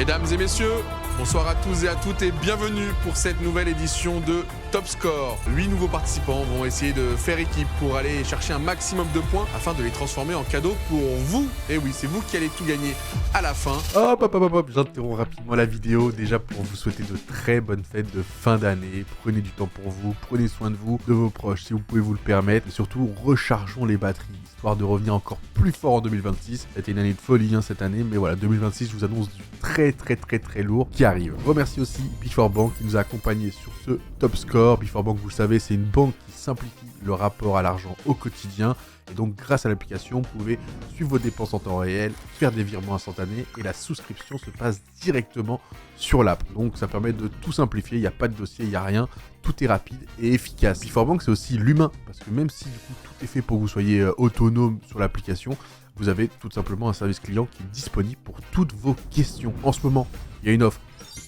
Mesdames et messieurs, bonsoir à tous et à toutes et bienvenue pour cette nouvelle édition de Top Score. 8 nouveaux participants vont essayer de faire équipe pour aller chercher un maximum de points afin de les transformer en cadeaux pour vous. Et oui, c'est vous qui allez tout gagner à la fin. Hop, j'interromps rapidement la vidéo déjà pour vous souhaiter de très bonnes fêtes de fin d'année. Prenez du temps pour vous, prenez soin de vous, de vos proches si vous pouvez vous le permettre. Et surtout, rechargeons les batteries, histoire de revenir encore plus fort en 2026. C'était une année de folie cette année, mais voilà, 2026, je vous annonce du très lourd qui arrive. Je remercie aussi Before Bank qui nous a accompagnés sur ce Top Score. Before Bank, vous le savez, c'est une banque qui simplifie le rapport à l'argent au quotidien. Et donc, grâce à l'application, vous pouvez suivre vos dépenses en temps réel, faire des virements instantanés et la souscription se passe directement sur l'app. Donc, ça permet de tout simplifier. Il n'y a pas de dossier, il n'y a rien. Tout est rapide et efficace. Before Bank, c'est aussi l'humain parce que même si du coup tout est fait pour que vous soyez autonome sur l'application, vous avez tout simplement un service client qui est disponible pour toutes vos questions. En ce moment, il y a une offre.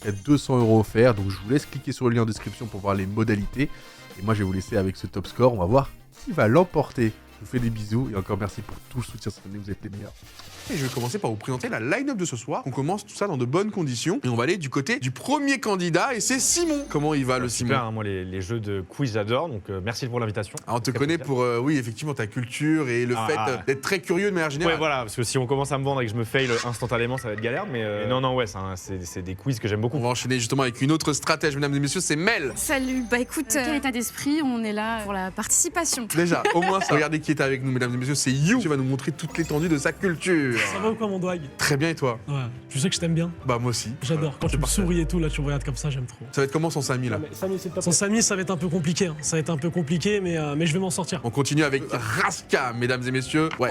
Il y a 200 € offerts. Donc, je vous laisse cliquer sur le lien en description pour voir les modalités. Et moi, je vais vous laisser avec ce top score. On va voir qui va l'emporter. Je vous fais des bisous et encore merci pour tout le soutien cette année, vous êtes les meilleurs. Et je vais commencer par vous présenter la line-up de ce soir. On commence tout ça dans de bonnes conditions et on va aller du côté du premier candidat et c'est Simon. Comment il va le Simon? Super, hein, moi les jeux de quiz j'adore, donc merci pour l'invitation. On te connaît pour, oui, effectivement, ta culture et le fait d'être très curieux de manière générale. Ouais, voilà, parce que si on commence à me vendre et que je me fail instantanément, ça va être galère, mais non, ouais, c'est des quiz que j'aime beaucoup. On va enchaîner justement avec une autre stratège, mesdames et messieurs, c'est Mel. Salut, bah écoute, quel état d'esprit, on est là pour la participation. Déjà, au moins ça. Regardez qui est avec nous, mesdames et messieurs, c'est You qui va nous montrer toute l'étendue de sa culture. Ça va ou quoi mon doigt? Très bien, et toi? Ouais, tu sais que je t'aime bien. Bah moi aussi. J'adore. Quand tu me souris et tout, là, tu me regardes comme ça, j'aime trop. Ça va être comment sans Samy là? Sans Samy, ça va être un peu compliqué. Hein. Ça va être un peu compliqué, mais je vais m'en sortir. On continue avec Raska, mesdames et messieurs. Ouais,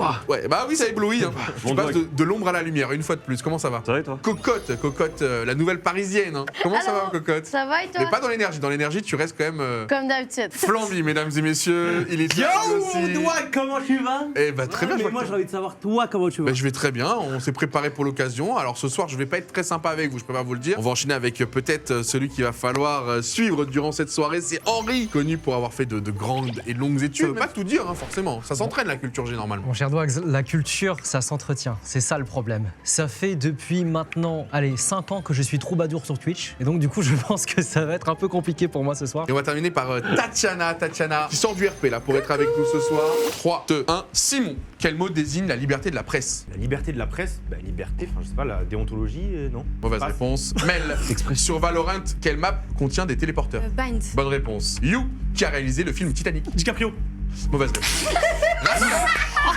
bah oui, ça éblouit. Hein. Tu passes de l'ombre à la lumière, une fois de plus. Comment ça va? Ça va et toi? Cocotte, la nouvelle parisienne. Hein. Comment ça va, Cocotte? Ça va et toi? Mais pas dans l'énergie. Dans l'énergie, tu restes quand même. Comme d'habitude. Flamby, mesdames et messieurs. Il est Yo, aussi. toi, comment tu vas? Eh bah très bien. Mais moi, j'ai envie de savoir, toi, comment tu vas? Bah, je vais très bien. On s'est préparé pour l'occasion. Alors ce soir, je vais pas être très sympa avec vous. Je préfère vous le dire. On va enchaîner avec peut-être celui qu'il va falloir suivre durant cette soirée. C'est Henri, connu pour avoir fait de grandes et longues études. Je peux pas tout dire, hein, forcément. Ça s'entraîne la culture G normalement. Mon cher Doig, la culture, ça s'entretient. C'est ça le problème. Ça fait depuis maintenant, 5 ans que je suis troubadour sur Twitch. Et donc, du coup, je pense que ça va être un peu compliqué pour moi ce soir. Et on va terminer par Tatiana, qui sort du RP là pour être avec nous ce soir. 3, 2, 1. Simon, quel mot désigne la liberté de la presse? La liberté de la presse, bah liberté, enfin je sais pas, la déontologie, non? Mauvaise réponse. Mel, sur Valorant, quelle map contient des téléporteurs? Bind. Bonne réponse. You, qui a réalisé le film Titanic? DiCaprio. Mauvaise réponse. Raska,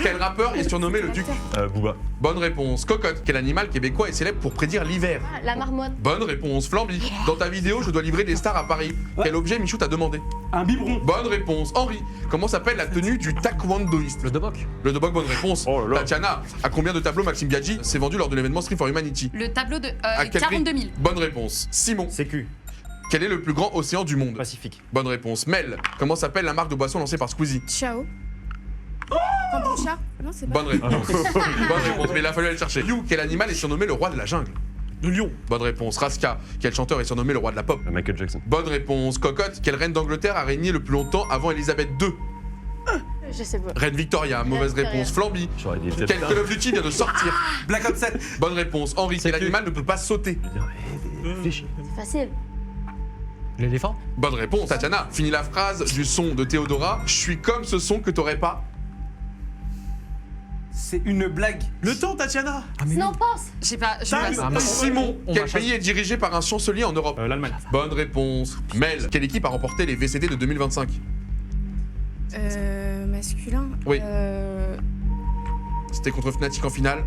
quel rappeur est surnommé le Duc? Booba. Bonne réponse. Cocotte, quel animal québécois est célèbre pour prédire l'hiver? La marmotte. Bonne réponse. Flamby, dans ta vidéo, je dois livrer des stars à Paris. Quel objet Michou t'a demandé? Un biberon. Bonne réponse. Henri, comment s'appelle la tenue du taekwondoïste? Le Dobok. Le Dobok, bonne réponse. Oh là là. Tatiana, à combien de tableaux Maxime Biaggi s'est vendu lors de l'événement Stream for Humanity? Le tableau de À quel prix? 42 000. Bonne réponse. Simon, Sécu. quel est le plus grand océan du monde? Pacifique. Bonne réponse. Mel, comment s'appelle la marque de boisson lancée par Squeezie? Ciao. Kombucha? Non, c'est pas. Bonne réponse. Bonne réponse, mais il a fallu aller le chercher. You, quel animal est surnommé le roi de la jungle? Le lion. Bonne réponse. Raska, quel chanteur est surnommé le roi de la pop? Michael Jackson. Bonne réponse. Cocotte, quelle reine d'Angleterre a régné le plus longtemps avant Elisabeth II? Je sais pas. Reine Victoria, mauvaise Victoria. réponse. Flamby, J'aurais dit quel Call of Duty vient de sortir? Black Ops 7. Bonne réponse. Henri, quel animal ne peut pas sauter? Réfléchis. C'est facile. L'éléphant. Bonne réponse. Tatiana, finis la phrase du son de Théodora. Je suis comme ce son que t'aurais pas. C'est une blague. Le temps, Tatiana. Sinon, pense. Je sais pas. Simon, On quel va pays est dirigé par un chancelier en Europe? L'Allemagne. Bonne réponse. Mel, quelle équipe a remporté les VCT de 2025? Masculin. Oui. C'était contre Fnatic en finale.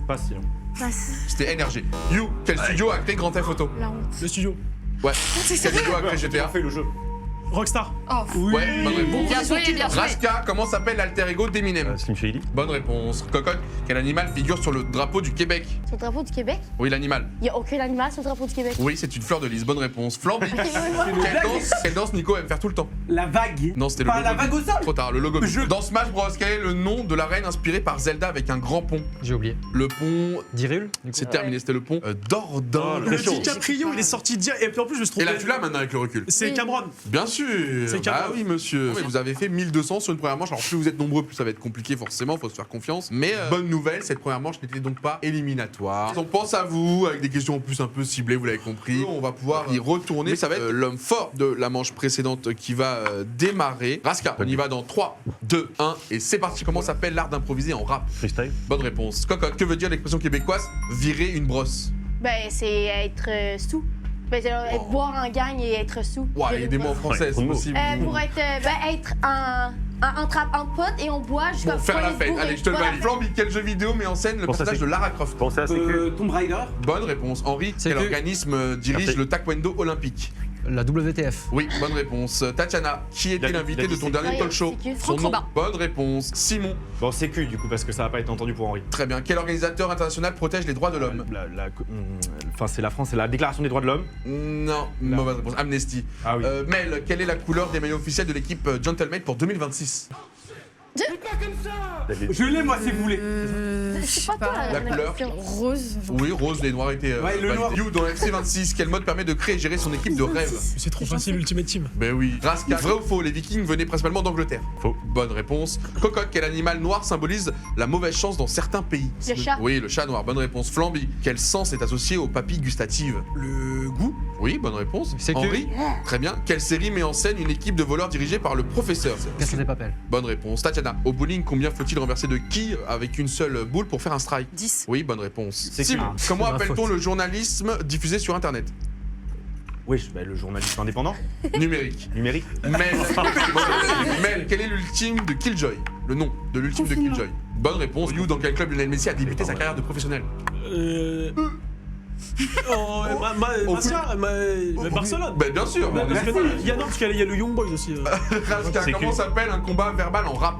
Pas si long. Passe. C'était NRG. You, quel studio a créé Grand Theft Auto? La honte. Le studio. Ouais. C'est Quel sérieux? studio a créé GTA? fait le jeu. Rockstar. Oh. Ouais, bonne réponse. Bien joué, bien joué. Raska, comment s'appelle l'alter ego d'Eminem? Slim Shady. Bonne réponse. Cocotte, quel animal figure sur le drapeau du Québec? Sur le drapeau du Québec? Oui, l'animal. Il n'y a aucun animal sur le drapeau du Québec. Oui, c'est une fleur de lys. Bonne réponse. Flamby, quelle danse Nico aime faire tout le temps? La vague. Non, c'était le Pas logo. la vague au sol. Trop tard, le logo. Je- Dans Smash Bros, quel est le nom de la reine inspirée par Zelda avec un grand pont? J'ai oublié. Le pont. Dirul. C'est terminé, c'était le pont d'Ordon. Le DiCaprio, il est sorti dire. Et puis en plus, je me suis Et trompé. là, tu l'as maintenant avec le recul. C'est Oui. Cameron. Bien sûr. C'est Bah capable. oui, monsieur. Mais vous avez fait 1200 sur une première manche. Alors plus vous êtes nombreux, plus ça va être compliqué forcément, faut se faire confiance. Mais bonne nouvelle, cette première manche n'était donc pas éliminatoire. On pense à vous, avec des questions en plus un peu ciblées, vous l'avez compris. On va pouvoir y retourner. Mais ça va être l'homme fort de la manche précédente qui va démarrer. Raska, on y va dans 3, 2, 1 et c'est parti. Comment s'appelle l'art d'improviser en rap? Freestyle. Bonne réponse. Cocotte, que veut dire l'expression québécoise virer une brosse? Ben, c'est être sous. Ben, c'est être boire en gang et être sous. Ouais, aidez-moi en français, Ouais, c'est possible. Pour être, être en pote et on boit jusqu'à Pour faire la fête. Allez, je te le valide. voilà. Flamby, quel jeu vidéo met en scène le Pensez à personnage de Lara Croft? Pensez à sécu. Tomb Raider. Bonne réponse. Henri, C'est quel que- organisme dirige Merci. le taekwondo olympique? La WTF. Oui, bonne réponse. Tatiana, qui était Il a l'invité dit de ton sécu. dernier Ouais, talk show? sécu. Son Franck nom. Robin. Bonne réponse. Simon, Bon, sécu du coup, parce que ça va pas être entendu pour Henri. très bien. Quel organisateur international protège les droits de l'homme? Enfin, c'est la France, c'est la Déclaration des droits de l'homme. Non, mauvaise réponse. Amnesty. Ah oui. Mel, quelle est la couleur des maillots officiels de l'équipe Gentleman pour 2026? Je l'ai, moi, si vous voulez. C'est pas toi La couleur. question. Rose. Oui, rose, les noirs étaient. Ouais, le validés. noir. You, dans le FC26, quel mode permet de créer et gérer son équipe de rêve? C'est trop facile, Ultimate Team. Ben oui. Raska, vrai ou faux, les Vikings venaient principalement d'Angleterre? Faux. Bonne réponse. Cocotte, quel animal noir symbolise la mauvaise chance dans certains pays? Le chat. Oui, le chat noir. Bonne réponse. Flamby, quel sens est associé aux papilles gustatives? Le goût. Oui, bonne réponse. C'est que- Henri, très bien. Quelle série met en scène une équipe de voleurs dirigée par le professeur? Casse des papels. Bonne réponse. Tatiana, au bowling, combien faut-il renverser de quilles avec une seule boule pour faire un strike? 10. Oui, bonne réponse. C'est Simon, qui comment C'est ma appelle-t-on faute. le journalisme diffusé sur Internet? Oui, le journaliste indépendant, Numérique. numérique. Mel, quel est l'ultime de Killjoy? Le nom de l'ultime de Killjoy. Bonne réponse. You, dans quel club Lionel Messi a débuté sa carrière de professionnel? Barcelone. Ben bien sûr. Il y a le Young Boys aussi. Raska, C'est comment qui s'appelle un combat verbal en rap?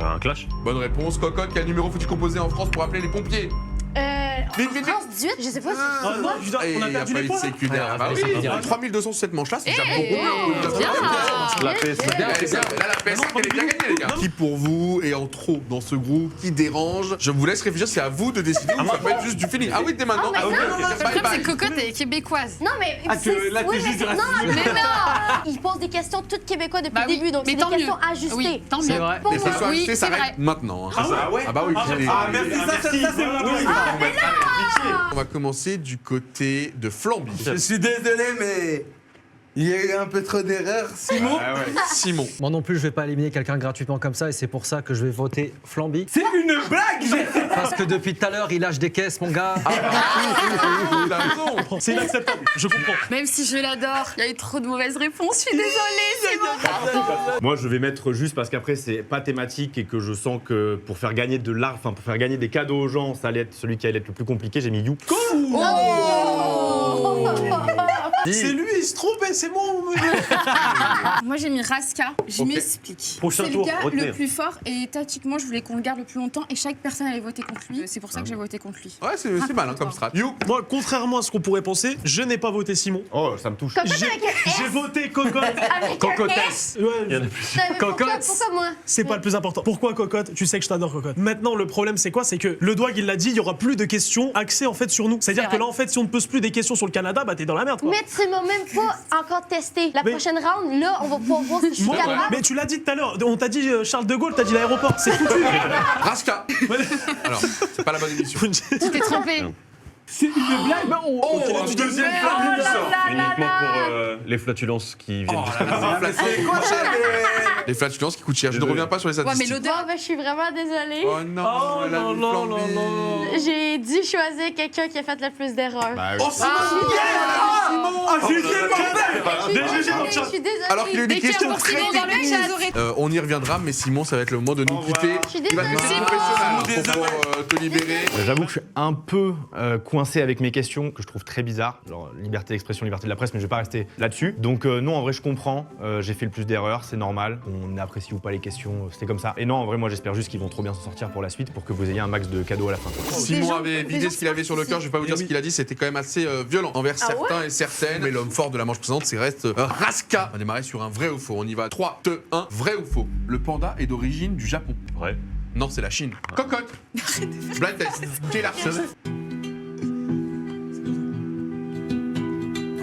Un clash. Bonne réponse. Cocotte, quel numéro faut-il composer en France pour appeler les pompiers? Vite, vite, France 18, je sais pas si Ah non, je veux dire, Et on a il n'y a perdu pas les eu de points. sécu Ouais, derrière. on Bah a oui, fait ça direct. 3200 sur cette manche-là, c'est déjà beaucoup. bien. La paix, c'est Là, la PS5, elle est bien gagnée, les gars. Qui pour vous est en trop dans ce groupe? Qui dérange? Je vous laisse réfléchir, c'est à vous de décider ou ça peut être juste du feeling. Ah oui, dès maintenant. Ah, mais ok, non, ok, non, bye Le problème, bye. c'est que Cocotte est québécoise. Non, mais. Ah, que là, oui, t'es mais juste du c'est- non, racisme. mais non! Ils posent des questions toutes québécois depuis Bah le oui, début, donc mais c'est tant des questions mieux. ajustées. Oui, tant C'est mieux. vrai. Pour Les moi. questions Oui, ajustées c'est s'arrêtent vrai. maintenant. Ah ouais. Ah bah oui, j'ai les- Ah, merci, ça, c'est mon truc. On va commencer du côté de Flamby. Je suis désolé, mais il y a eu un peu trop d'erreurs. Simon, Ah ouais. Simon. Moi non plus, je vais pas éliminer quelqu'un gratuitement comme ça et c'est pour ça que je vais voter Flamby. C'est une blague. Parce que depuis tout à l'heure, il lâche des caisses, mon gars. T'as raison. C'est inacceptable, je comprends. Même si je l'adore, il y a eu trop de mauvaises réponses. Je suis désolée, c'est mon pardon. Moi, je vais mettre juste parce qu'après, c'est pas thématique et que je sens que pour faire gagner de l'art, enfin, pour faire gagner des cadeaux aux gens, ça allait être celui qui allait être le plus compliqué. J'ai mis You. C'est lui, il se trompe et c'est moi. Moi, j'ai mis Raska. Je Ok. m'explique. Prochain C'est tour, le gars retenez. le plus fort et tactiquement, je voulais qu'on le garde le plus longtemps et chaque personne allait voter contre lui. C'est pour ça que j'ai voté contre lui. Ouais, c'est malin comme strat. You. Moi, contrairement à ce qu'on pourrait penser, je n'ai pas voté Simon. Oh, ça me touche. J'ai voté Cocotte. Avec un S. Ouais, Il y en a plus. Non, mais pourquoi Cocotte. moi? c'est pas le plus important. Pourquoi Cocotte? Tu sais que je t'adore, Cocotte. Maintenant, le problème, c'est quoi? C'est que le Douag, il l'a dit, il y aura plus de questions axées en fait sur nous. C'est-à-dire C'est que vrai. là, en fait, si on ne pose plus des questions sur le Canada, bah t'es dans la merde, quoi. Mais tu m'as même pas encore testé. La Mais- prochaine round, là, on va pouvoir voir si je suis Moi, capable. mais tu l'as dit tout à l'heure, on t'a dit Charles de Gaulle, t'as dit l'aéroport, c'est foutu. Raska. Alors, c'est pas la bonne émission. Tu t'es trompé. C'est une blague. Oh, un deuxième Flamby sort. Uniquement pour les flatulences qui viennent du Les flatulences qui coûtent cher. Je ne reviens pas sur les Ouais, mais statistiques. l'odeur. Bon, ben, je suis vraiment désolée. Oh non, Oh elle a non, mis non, Flamby. non, non, non. J'ai dû choisir quelqu'un qui a fait le plus d'erreurs. Bah, oui. Oh, Simon. Ah, j'ai tellement fait. Je suis désolée. Alors qu'il y a eu des Des cœurs questions pour très Simon dans le techniques. chat. On y reviendra, mais Simon, ça va être le moment de nous quitter. Je suis Il va te désolée. faire un professionnel pour te libérer. J'avoue que je suis un peu coincé avec mes questions que je trouve très bizarres. Genre liberté d'expression, liberté de la presse, mais je vais pas rester là-dessus. Donc non, en vrai, je comprends. J'ai fait le plus d'erreurs, c'est normal. On apprécie ou pas les questions, c'était comme ça. Et non, en vrai, moi, j'espère juste qu'ils vont trop bien s'en sortir pour la suite pour que vous ayez un max de cadeaux à la fin. Simon gens- avait des vidé gens ce qu'il avait sur le cœur, je vais pas vous dire ce qu'il a dit, c'était quand même assez violent envers Ah certains et certaines. Mais l'homme fort de la manche précédente, c'est reste Raska. On va démarrer sur un vrai ou faux. On y va. 3, 2, 1, vrai ou faux. Le panda est d'origine du Japon. Vrai. Non, c'est la Chine. Cocotte. Blind test. Qui est l'artiste?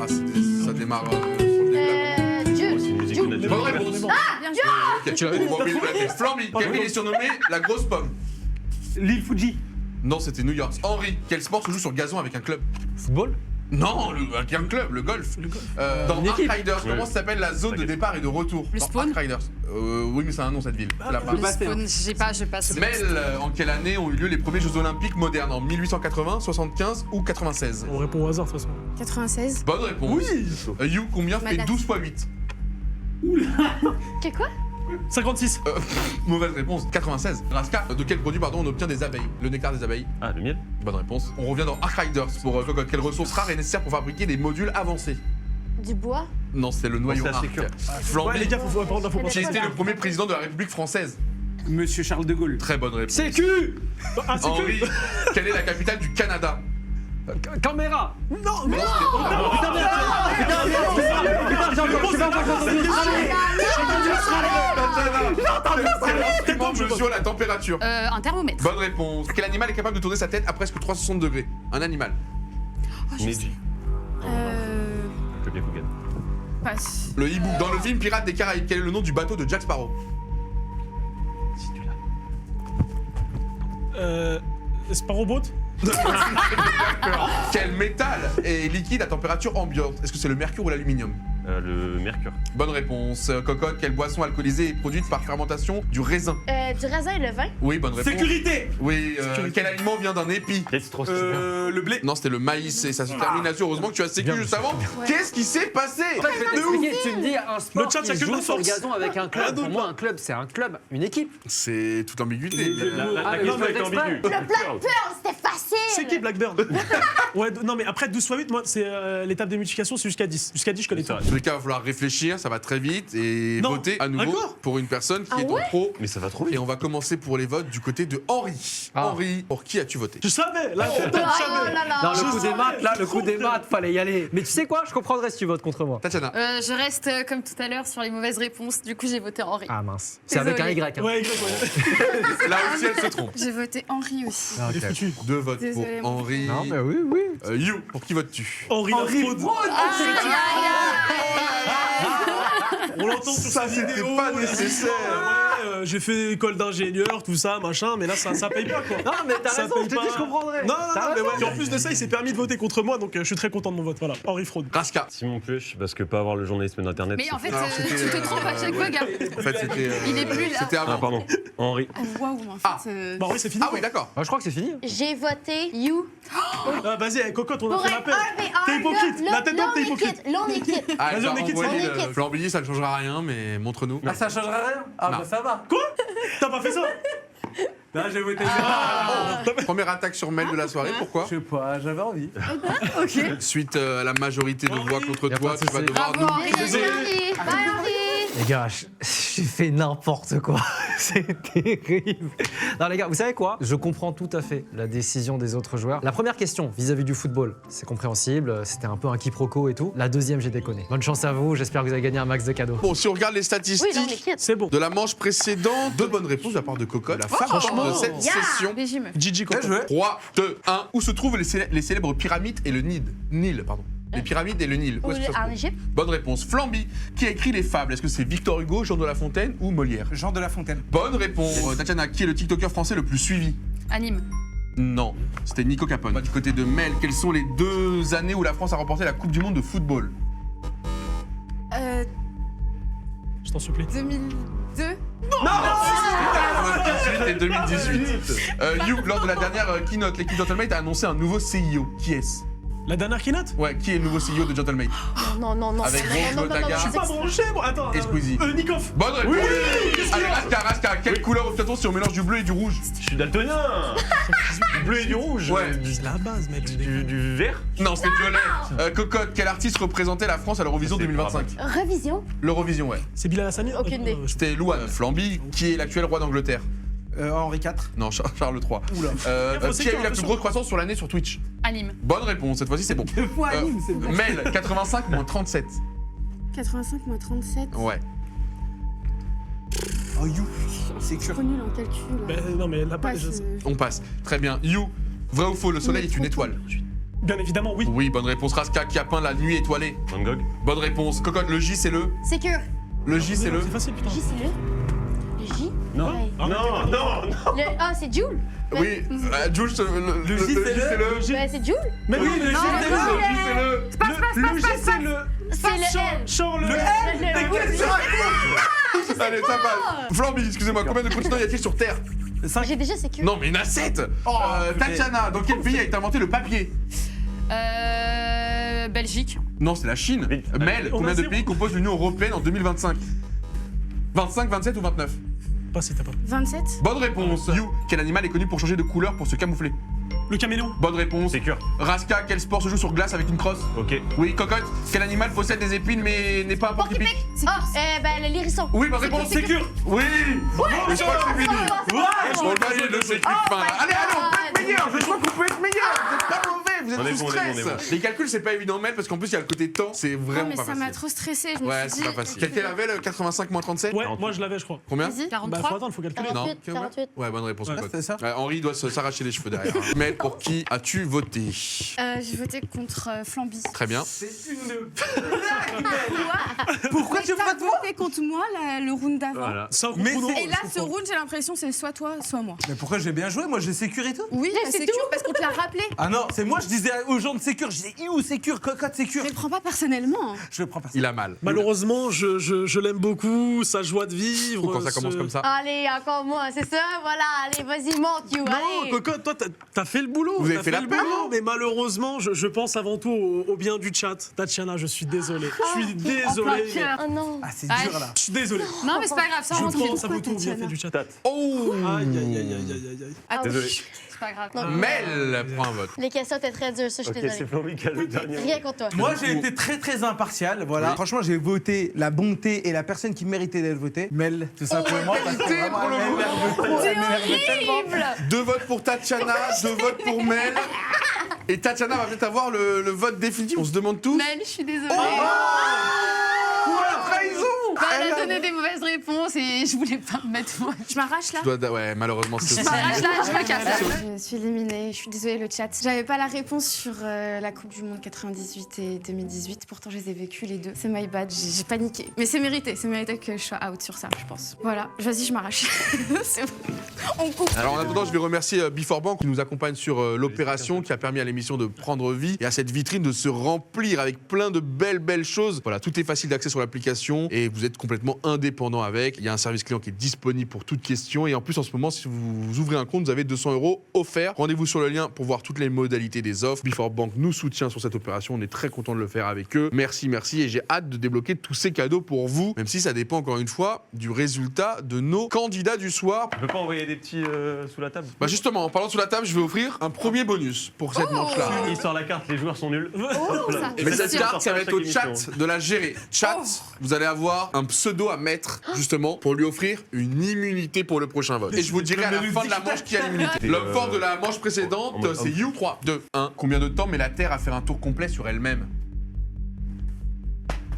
Ah, ça démarre sur le développement. Jules. est Bonne bon, réponse. on est bon. Bien joué. Ok, Tu l'avais on va oublier de la tête. Flamby, quelle ville est surnommée la grosse pomme? L'île Fuji. Non, c'était New York. Henri, quel sport se joue sur gazon avec un club? Football? Non, avec un club, le golf. Dans Une Ark équipe. Riders, comment s'appelle la zone de départ et de retour? Le Dans spawn. Ark Riders. Oui, mais c'est un nom cette ville. La le part. passé, hein. Spawn, je passe. Mel, en quelle année ont eu lieu les premiers Jeux Olympiques modernes? En 1880, 75 ou 96? On répond au hasard de toute façon. 96. Bonne réponse. Oui. You, combien fait Madame. 12 x 8? Que quoi? 56. Mauvaise réponse. 96. Raska, de quel produit on obtient des abeilles? Le nectar des abeilles. Ah, le miel. Bonne réponse. On revient dans Ark Riders pour Cocotte. Quelle ressource rare est nécessaire pour fabriquer des modules avancés? Du bois? Non, c'est le noyau c'est assez Ark. sûr. Flamby, Ouais, les gars, faut prendre l'info. qui était le premier président de la République française? Monsieur Charles de Gaulle. Très bonne réponse. Sécu. Ah, c'est Henri, que. quelle est la capitale du Canada? Caméra. Non, mais. Putain, merde. Putain, j'ai encore. Je sais pas pourquoi j'ai entendu Comment mesure la température? Un thermomètre. Bonne réponse. Quel animal est capable de tourner sa tête à presque 360 degrés? Un animal. Neji. Je bien Coogan. Passe. Le hibou. Dans le film Pirates des Caraïbes, quel est le nom du bateau de Jack Sparrow? Si tu l'as. Sparrowboat. Quel métal est liquide à température ambiante? Est-ce que c'est le mercure ou l'aluminium? Le mercure. Bonne réponse. Cocotte, quelle boisson alcoolisée est produite par fermentation du raisin? Du raisin et le vin? Oui, bonne réponse. Sécurité. Oui, quel aliment vient d'un épi? Qu'est-ce trop Le blé. Non, c'était le maïs et ça se termine là-dessus. Heureusement que tu as sécu juste avant. Qu'est-ce qui s'est passé? En fait, je vais t'expliquer, tu me dis un sport Le chat, qui ça se que de joue la sur le force. gazon avec un club. Ah, Pour moi, un club, c'est un club, une équipe. C'est toute ambiguïté. Ah, mais question je est fais ambiguë. Le Blackburn, c'était facile! C'est qui Blackbird? Ouais, non, mais après 12 x 8, moi, c'est l'étape de multiplication, c'est jusqu'à 10. Jusqu'à 10, je connais C'est tout. vrai. En tous les cas, il va falloir réfléchir, ça va très vite et Non, voter à nouveau encore pour une personne qui Ah est en ouais pro. Mais ça va trop Et vite. on va commencer pour les votes du côté de Henri. Ah. Henri, pour qui as-tu voté? Je savais, là, je Oh savais. là là! Non, le Je coup des savais, maths, là, je le coup des trouve. maths, fallait y aller. Mais tu sais quoi, je comprendrais si tu votes contre moi. Tatiana. Je reste comme tout à l'heure sur les mauvaises réponses. Du coup, j'ai voté Henri. Ah mince. C'est avec un Désolée. Y. Hein. Ouais, exact, ouais. Là aussi, elle se trompe. J'ai voté Henri aussi. Ah, Il est ok. foutu. 2 votes Désolée, pour Henri. Non, mais oui, oui. You, pour qui votes-tu? Henri la fraude. On l'entend sur Ça, sa c'était vidéo. pas nécessaire. Ouais, j'ai fait école d'ingénieur, tout ça, machin, mais là, ça paye pas, quoi. Non, mais t'as Ça raison, paye je te dis, pas. je comprendrais. Non, T'as mais raison. ouais. Et en plus de ça, il s'est permis de voter contre moi, donc je suis très content de mon vote. Voilà, Henri fraude. Raska. Simon Puech, parce que pas avoir le journalisme d'internet. Mais en fait, Alors, tu c'était, te trompes à chaque fois, gars. En fait, c'était. Il est plus là. C'était avant. Ah, pardon. Henri. Oh, waouh, en Ah. fait. Bah oui, c'est fini. Ah oui, d'accord. Ah, je crois que c'est fini. J'ai voté You Ah, vas-y, cocotte, on a pour fait un la paix. 1v1. T'es hypocrite. La tête d'homme, t'es hypocrite. L'on est quitte. Ah, Vas-y, bah, on est quitte, envoyez on est le quitte. Flamby, ça ne changera rien, mais montre-nous. Ah, ça changera rien. Ah, Non. bah ça va. Quoi? T'as pas fait ça? Là, j'ai voté. Première attaque sur Mel de la soirée, pourquoi? Je sais pas, j'avais envie. Suite à la majorité de voix contre Y a toi, pas de tu vas souci. devoir Bravo, nous Henri. préciser. Bye Henri! Les gars, j'ai fait n'importe quoi. C'est terrible. Non, les gars, vous savez quoi? Je comprends tout à fait la décision des autres joueurs. La première question vis-à-vis du football, c'est compréhensible. C'était un peu un quiproquo et tout. La deuxième, j'ai déconné. Bonne chance à vous. J'espère que vous avez gagné un max de cadeaux. Bon, si on regarde les Oui, l'on est statistiques quitte. C'est bon. de la manche précédente, 2 bonnes réponses de la part de Cocotte. La femme franchement. de cette Yeah. session. BG meuf. GG, Bien cocotte. joué. 3, 2, 1. Où se trouvent les célèbres pyramides et le Nil, pardon. Les pyramides et le Nil. Où est-ce que ça se En trouve? Égypte? Bonne réponse. Flamby, qui a écrit les fables? Est-ce que c'est Victor Hugo, Jean de La Fontaine ou Molière? Jean de La Fontaine. Bonne réponse. Tatiana, qui est le TikToker français le plus suivi? Anime. Non, c'était Nico Capone. Du côté de Mel, quelles sont les 2 années où la France a remporté la Coupe du Monde de football? Je t'en supplie. 2002. 2018 et 2018. You, lors de la dernière keynote, l'équipe Gentlemate a annoncé un nouveau CIO. Qui est-ce? La dernière keynote? Ouais, qui est le nouveau CEO de Gentlemate? Non, non, non. Avec non, Rose, non, non, non, Taga. non, Je suis pas branché, moi. Attends. Et Squeezie. Nikoff. Bonne réponse. Allez, Raska, quelle couleur obtient-on si on mélange du bleu et du rouge? Je suis daltonien. Du bleu et du rouge. Ouais. C'est la base, mec. Du vert. Non, c'était violet. Cocotte, quel artiste représentait la France à l'Eurovision C'est 2025? Révision? L'Eurovision, ouais. C'est Bilal Hassani? Aucune idée. C'était Louane. Flamby, qui est l'actuel roi d'Angleterre? Henri IV. Non, Charles III. Oula. Qui a eu la plus grosse croissance sur l'année sur Twitch? Anime. Bonne réponse, cette fois-ci c'est bon. 2 fois Anime, c'est bon. Mel, 85 moins 37. 85 moins 37. Ouais. Oh, you. C'est Je sûr. suis nul en calcul. Non, mais là, pas. Passe, On passe. Très bien. You, vrai ou faux, le soleil est une étoile? Bien évidemment, oui. Oui, bonne réponse. Raska, qui a peint la nuit étoilée? Van Gogh. Bonne réponse. Cocotte, le J c'est le? Sécure. Le J, c'est le. C'est facile, putain. J, c'est le J. Non. Ouais. Non, non. Ah, c'est Jules. Oui, Jules, le J, c'est le. Ouais, c'est Jules. Mais oui, le J, Non, c'est non, le. Le J, c'est le. Le J, c'est le. C'est le L. Charles, le L. Le L. Allez, ça passe. Flamby, excusez-moi, combien de continents y a-t-il sur Terre? J'ai déjà sécu. Non, mais il y en a 7. Tatiana, dans quel pays a été inventé le papier? Belgique. Non, c'est la Chine. Vite. Mel, On combien a de zéro. pays composent l'Union Européenne en 2025? 25, 27 ou 29? Pas si t'as pas. 27. Bonne réponse. You, quel animal est connu pour changer de couleur pour se camoufler? Le caméléon. Bonne réponse. C'est cure. Raska, quel sport se joue sur glace avec une crosse? Ok. Oui, Cocotte, quel animal possède des épines mais n'est pas un porc-épic? Ah, le l'hérisson. Oui, bonne réponse. Sécure. Oui. Je crois que c'est fini. On va aller de sécu fin. Allez, on peut être meilleur. Je crois qu'on peut être meilleur. Vous êtes pas mauvais, vous êtes On est tout bon, on est bon, stress. on est bon. Les calculs, c'est pas évident, Mel, parce qu'en plus, il y a le côté temps. C'est Non, vraiment mais pas ça m'a facile. trop stressé. Je me Ouais, suis c'est dit. pas facile. Quelqu'un l'avait, le 85 moins 37? Ouais, moi je l'avais, je crois. Combien? Vas-y. Bah, faut 43. attendre, faut calculer. Non. 48. 48. Ouais, bonne réponse, Cocotte. c'est ça. Henri doit s'arracher les cheveux derrière. Mel, pour qui as-tu voté? J'ai voté contre Flamby. Très bien. Pourquoi tu T'as pas de moi? voté contre moi le round d'avant. Voilà. C'est un Mais concours, Et là, je ce comprends. round, j'ai l'impression c'est soit toi, soit moi. Mais pourquoi j'ai bien joué? Moi j'ai sécuré tout. Oui, c'est c'est sûr, parce qu'on te l'a rappelé. Ah non, c'est moi je disais aux gens de sécure, je disais où sécure, cocotte sécure. Je le prends pas personnellement. Je le prends pas. Il a mal. Malheureusement, je l'aime beaucoup, sa joie de vivre. Ou quand ça commence comme ça. Allez, encore moi, c'est ça? Voilà, allez, vas-y, monte, you. Non, Allez. Cocotte, toi, t'as fait le boulot. Vous avez t'as fait la le peine. boulot, mais malheureusement, je pense avant tout au bien du chat. Tatiana, je suis désolé. Je suis désolé. mais- Oh non. Ah c'est Aïe. dur là. Je suis désolé. Non, mais c'est pas grave, ça Je rentre. pense à vous tout bien fait du chat. Oh. Aïe, aïe, aïe, aïe, aïe, aïe, aïe. Attends, Désolé. c'est pas grave. Non. Mel prend un vote. Les questions étaient très dures, ça, je Ok, suis c'est désolée. Flamby qui a le dernier. Rien contre toi. Moi j'ai été très impartial, voilà. Oui. Franchement j'ai voté la bonté et la personne qui méritait d'être votée. Mel, tout simplement. parce que égalité vraiment, pour le elle coup. m'énerve trop, elle m'énerve tellement. 2 votes pour Tatiana, 2 votes pour Mel. Et Tatiana va peut-être avoir le vote définitif. On se demande tous. Mel, je suis désolée. Quoi, la trahison? Bah, elle a donné des mauvaises réponses et je voulais pas me mettre moi. Je m'arrache là. Ouais, malheureusement, c'est Je aussi. m'arrache là, je me casse. Je suis éliminée, je suis désolée le chat. J'avais pas la réponse sur la Coupe du Monde 98 et 2018, pourtant je les ai vécues les deux. C'est my bad, j'ai paniqué. Mais c'est mérité que je sois out sur ça, je pense. Voilà, vas-y, je m'arrache. C'est bon. On coupe. Alors en attendant, je vais remercier Before Bank qui nous accompagne sur l'opération, qui a permis à l'émission de prendre vie et à cette vitrine de se remplir avec plein de belles choses. Voilà, tout est facile d'accès sur l'application et vous êtes complètement indépendant avec. Il y a un service client qui est disponible pour toute question et en plus en ce moment, si vous ouvrez un compte, vous avez 200 € offerts. Rendez-vous sur le lien pour voir toutes les modalités des offres. Before Bank nous soutient sur cette opération, on est très content de le faire avec eux. Merci et j'ai hâte de débloquer tous ces cadeaux pour vous, même si ça dépend encore une fois du résultat de nos candidats du soir. Tu peux pas envoyer des petits sous la table? Bah justement, en parlant sous la table, je vais offrir un premier bonus pour cette manche-là. Il sort la carte, les joueurs sont nuls. Oh, ça. Mais cette sûr. carte, ça va être au Chaque chat émission. de la gérer. Chat, vous allez avoir un pseudo à mettre, justement, pour lui offrir une immunité pour le prochain vote. Et je vous dirai à la fin de la manche qui a l'immunité. L'homme fort de la manche précédente, en mode c'est You. 3, 2, 1. Combien de temps met la Terre à faire un tour complet sur elle-même?